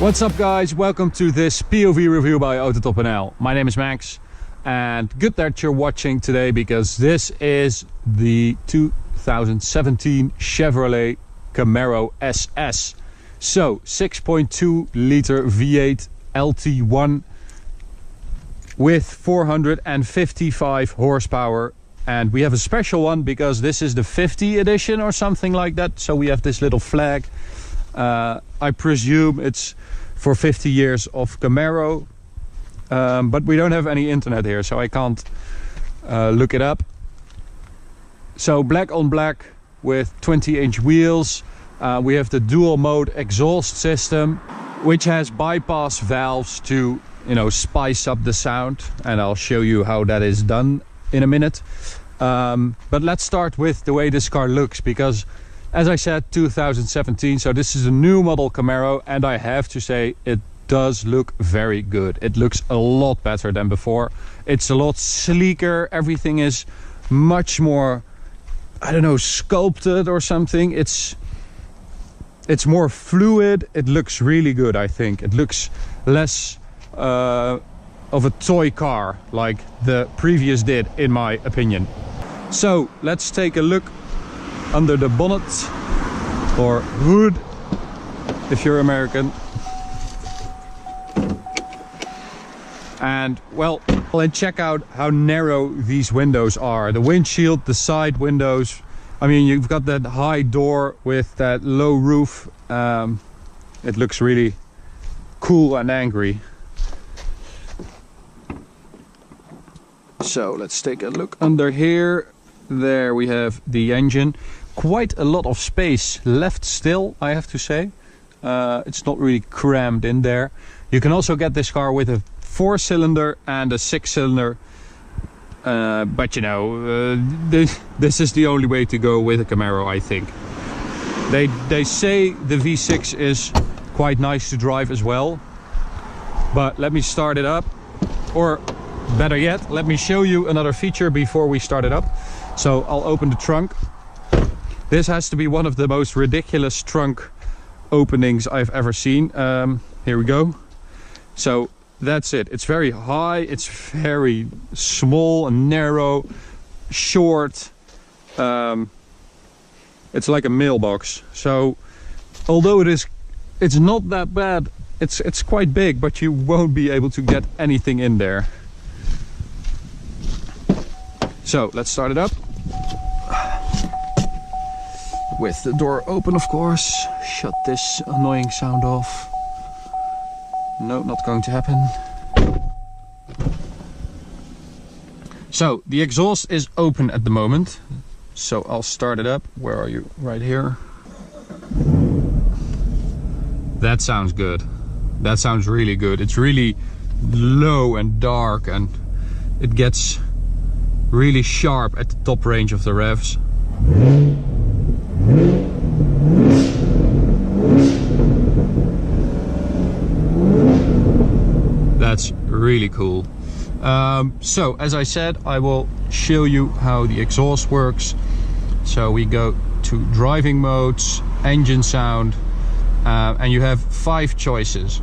What's up guys, welcome to this POV review by Autotop.nl. My name is Max and good that you're watching today because this is the 2017 Chevrolet Camaro SS. So 6.2 liter V8 LT1 with 455 horsepower, and we have a special one because this is the 50 edition or something like that. So we have this little flag. I presume it's for 50 years of Camaro, but we don't have any internet here, so I can't look it up. So black on black with 20-inch wheels. We have the dual mode exhaust system, which has bypass valves to, you know, spice up the sound, and I'll show you how that is done in a minute. But let's start with the way this car looks, because as I said, 2017, so this is a new model Camaro, and I have to say it does look very good. It looks a lot better than before. It's a lot sleeker. Everything is much more, I don't know, sculpted or something. It's more fluid. It looks really good, I think. It looks less of a toy car like the previous did, in my opinion. So let's take a look under the bonnet, or hood if you're American. And well, and check out how narrow these windows are. The windshield, the side windows, I mean, you've got that high door with that low roof. It looks really cool and angry. So let's take a look under here. There we have the engine. Quite a lot of space left still, I have to say. It's not really crammed in there. You can also get this car with a 4-cylinder and a 6-cylinder, but you know, this is the only way to go with a Camaro, I think. They say the V6 is quite nice to drive as well, but let me start it up, or better yet, let me show you another feature before we start it up. So I'll open the trunk. This has to be one of the most ridiculous trunk openings I've ever seen. Here we go. So that's it. It's very high, it's very small and narrow, short. It's like a mailbox. So although it's not that bad, it's quite big, but you won't be able to get anything in there. So let's start it up. With the door open, of course. Shut this annoying sound off. No, not going to happen. So the exhaust is open at the moment. So I'll start it up. Where are you? Right here. That sounds good. That sounds really good. It's really low and dark, and it gets really sharp at the top range of the revs. That's really cool. So as I said, I will show you how the exhaust works. So we go to driving modes, engine sound, and you have 5 choices.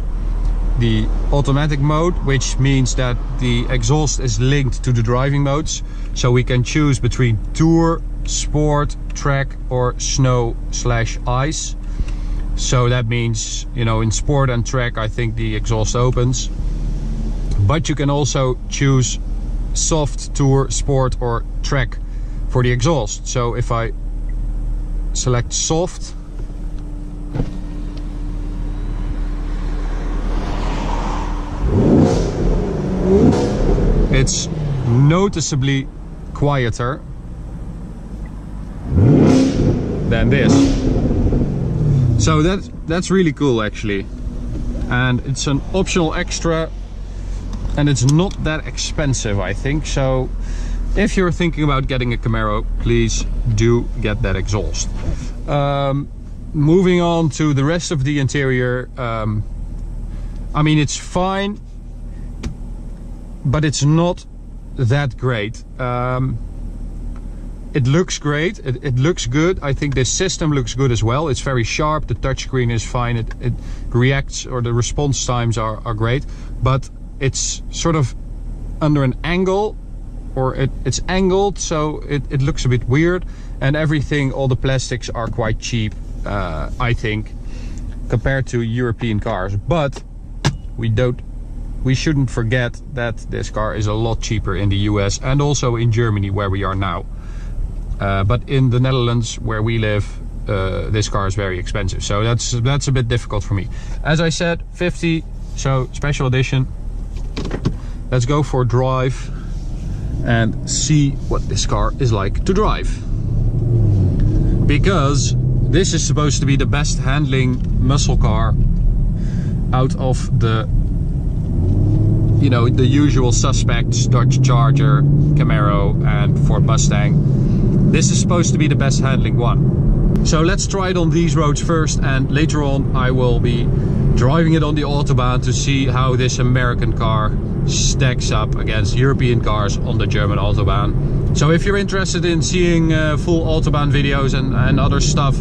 The automatic mode, which means that the exhaust is linked to the driving modes, so we can choose between tour, sport, track, or snow/ice. So that means, you know, in sport and track, I think the exhaust opens. But you can also choose soft, tour, sport, or track for the exhaust. So if I select soft, it's noticeably quieter than this. So that's really cool actually, and it's an optional extra, and it's not that expensive, I think. So if you're thinking about getting a Camaro, please do get that exhaust. Moving on to the rest of the interior, I mean, it's fine, but it's not that great. It looks great, it looks good. I think this system looks good as well. It's very sharp, the touchscreen is fine, it reacts, or the response times are great, but it's sort of under an angle, or it's angled, so it looks a bit weird, and everything, all the plastics are quite cheap, I think, compared to European cars. But we shouldn't forget that this car is a lot cheaper in the US and also in Germany, where we are now. But in the Netherlands, where we live, this car is very expensive, so that's a bit difficult for me. As I said, 50, so special edition. Let's go for a drive and see what this car is like to drive, because this is supposed to be the best handling muscle car out of the, you know, the usual suspects: Dodge Charger, Camaro and Ford Mustang. This is supposed to be the best handling one. So let's try it on these roads first, and later on I will be driving it on the Autobahn to see how this American car stacks up against European cars on the German Autobahn. So if you're interested in seeing full Autobahn videos and other stuff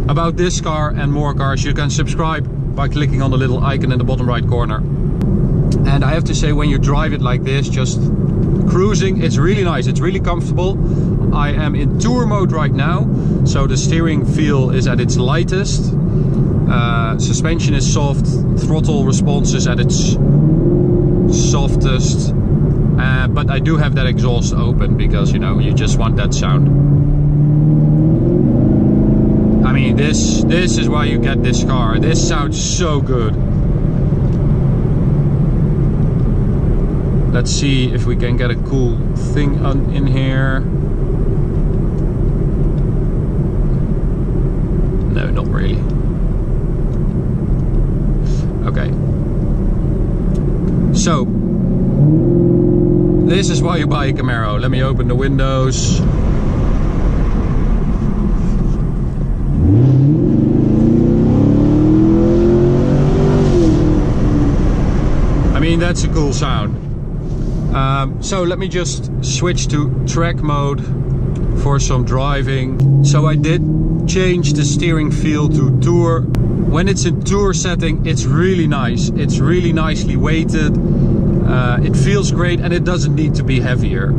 about this car and more cars, you can subscribe by clicking on the little icon in the bottom right corner. And I have to say, when you drive it like this, just cruising, it's really nice, it's really comfortable. I am in tour mode right now, so the steering feel is at its lightest, suspension is soft, throttle response is at its softest, but I do have that exhaust open because, you know, you just want that sound. I mean, this is why you get this car. This sounds so good. Let's see if we can get a cool thing in here. No, not really. Okay. So, this is why you buy a Camaro. Let me open the windows. I mean, that's a cool sound. So let me just switch to track mode for some driving. So I did change the steering feel to tour. When it's in tour setting, it's really nice. It's really nicely weighted. It feels great, and it doesn't need to be heavier.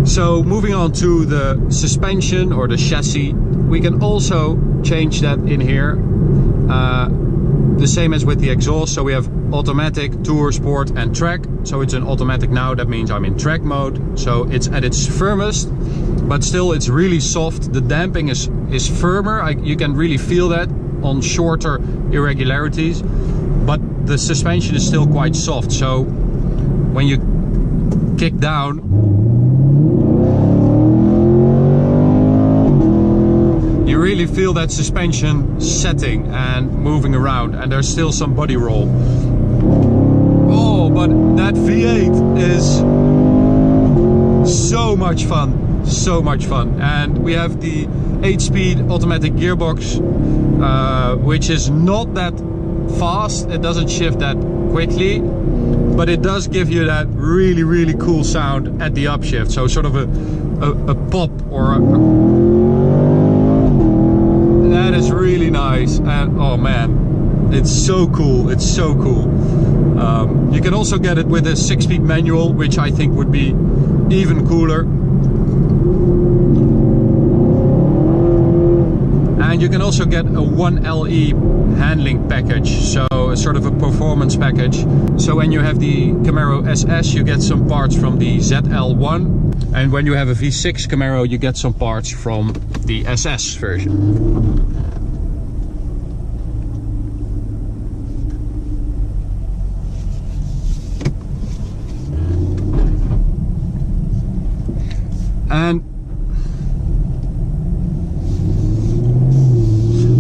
So moving on to the suspension or the chassis, we can also change that in here. The same as with the exhaust, so we have automatic, tour, sport and track. So it's an automatic now, that means I'm in track mode. So it's at its firmest, but still it's really soft. The damping is firmer, you can really feel that on shorter irregularities, but the suspension is still quite soft. So when you kick down, you really feel that suspension setting and moving around, and there's still some body roll. Oh, but that V8 is so much fun, so much fun. And we have the 8-speed automatic gearbox, which is not that fast. It doesn't shift that quickly, but it does give you that really, really cool sound at the upshift. So sort of a pop or that is really nice. And oh man, it's so cool, it's so cool. You can also get it with a 6-speed manual, which I think would be even cooler. And you can also get a 1LE handling package, so a sort of a performance package. So when you have the Camaro SS, you get some parts from the ZL1, and when you have a V6 Camaro, you get some parts from the SS version.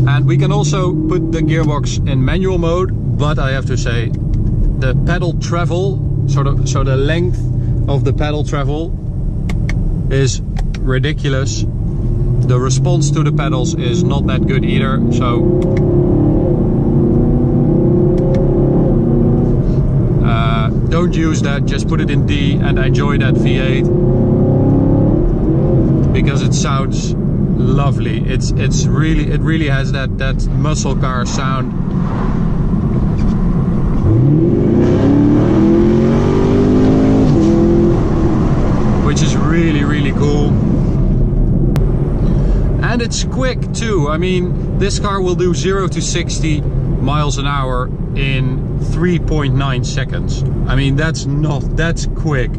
And we can also put the gearbox in manual mode, but I have to say the pedal travel, so the length of the pedal travel is ridiculous. The response to the pedals is not that good either, so don't use that, just put it in D and enjoy that V8. because it sounds lovely. It really has that muscle car sound. Which is really cool. And it's quick too. I mean, this car will do 0 to 60 miles an hour in 3.9 seconds. I mean, that's quick.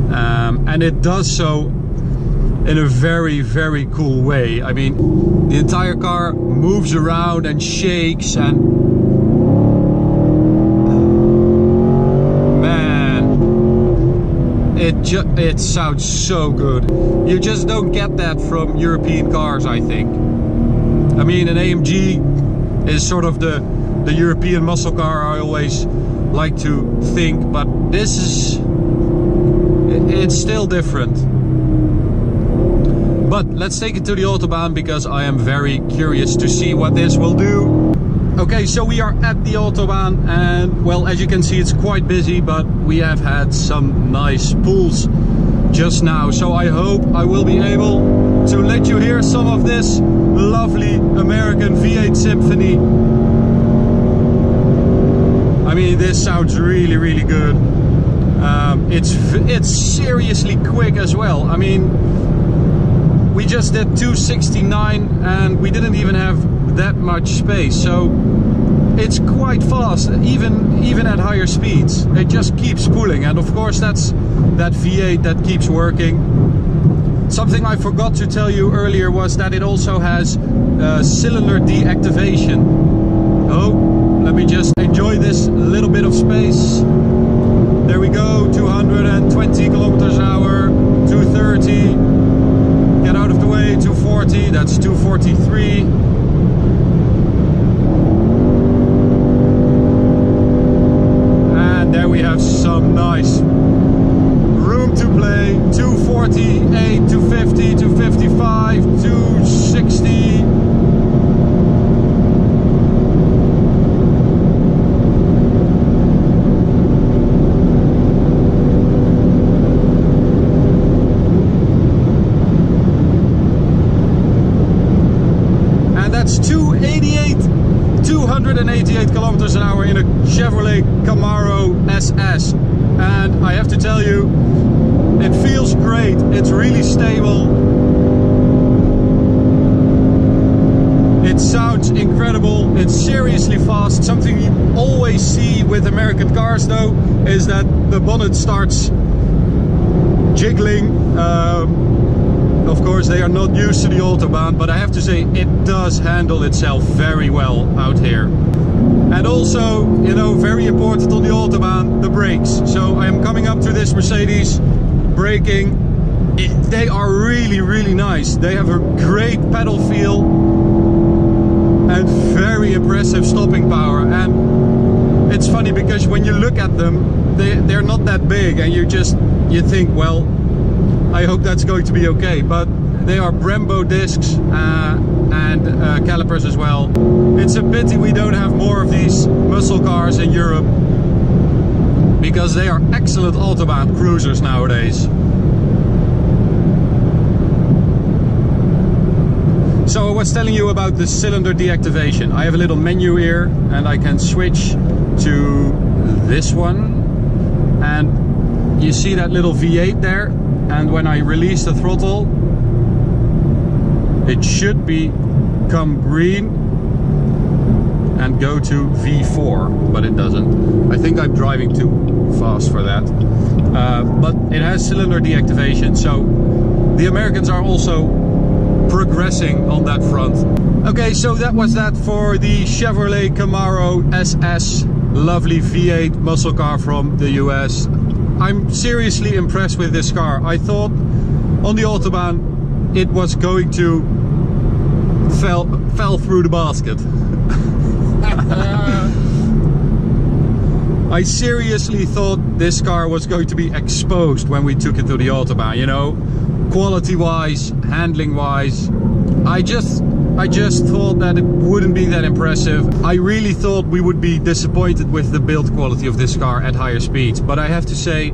And it does so in a very cool way. I mean, the entire car moves around and shakes, and man, it sounds so good. You just don't get that from European cars, I think. I mean, an AMG is sort of the European muscle car I always like to think, but this is, it's still different. But let's take it to the Autobahn, because I am very curious to see what this will do. Okay, so we are at the Autobahn, and well, as you can see, it's quite busy, but we have had some nice pulls just now. So I hope I will be able to let you hear some of this lovely American V8 Symphony. I mean, this sounds really good. It's seriously quick as well. I mean, we just did 269 and we didn't even have that much space, so it's quite fast, even at higher speeds. It just keeps pulling, and of course that's that V8 that keeps working. Something I forgot to tell you earlier was that it also has cylinder deactivation. Oh, let me just enjoy this little bit of space. There we go, 220 kilometers an hour, 230. Get out of the way, 240, that's 243. And there we have some nice room to play. 248, 250, 255, 260. That's 288 kilometers an hour in a Chevrolet Camaro SS, and I have to tell you, it feels great. It's really stable. It sounds incredible. It's seriously fast. Something you always see with American cars though is that the bonnet starts jiggling. Of course, they are not used to the Autobahn, but I have to say it does handle itself very well out here. And also, you know, very important on the Autobahn, the brakes. So I am coming up to this Mercedes, braking. They are really nice. They have a great pedal feel and very impressive stopping power. And it's funny because when you look at them, they're not that big, and you think, well, I hope that's going to be okay, but they are Brembo discs and calipers as well. It's a pity we don't have more of these muscle cars in Europe, because they are excellent Autobahn cruisers nowadays. So I was telling you about the cylinder deactivation. I have a little menu here, and I can switch to this one, and you see that little V8 there. And when I release the throttle, it should become green and go to V4, but it doesn't. I think I'm driving too fast for that. But it has cylinder deactivation, so the Americans are also progressing on that front. Okay, so that was that for the Chevrolet Camaro SS, lovely V8 muscle car from the US. I'm seriously impressed with this car. I thought on the Autobahn it was going to fell through the basket. I seriously thought this car was going to be exposed when we took it to the Autobahn, you know, quality wise, handling wise. I just thought that it wouldn't be that impressive. I really thought we would be disappointed with the build quality of this car at higher speeds, but I have to say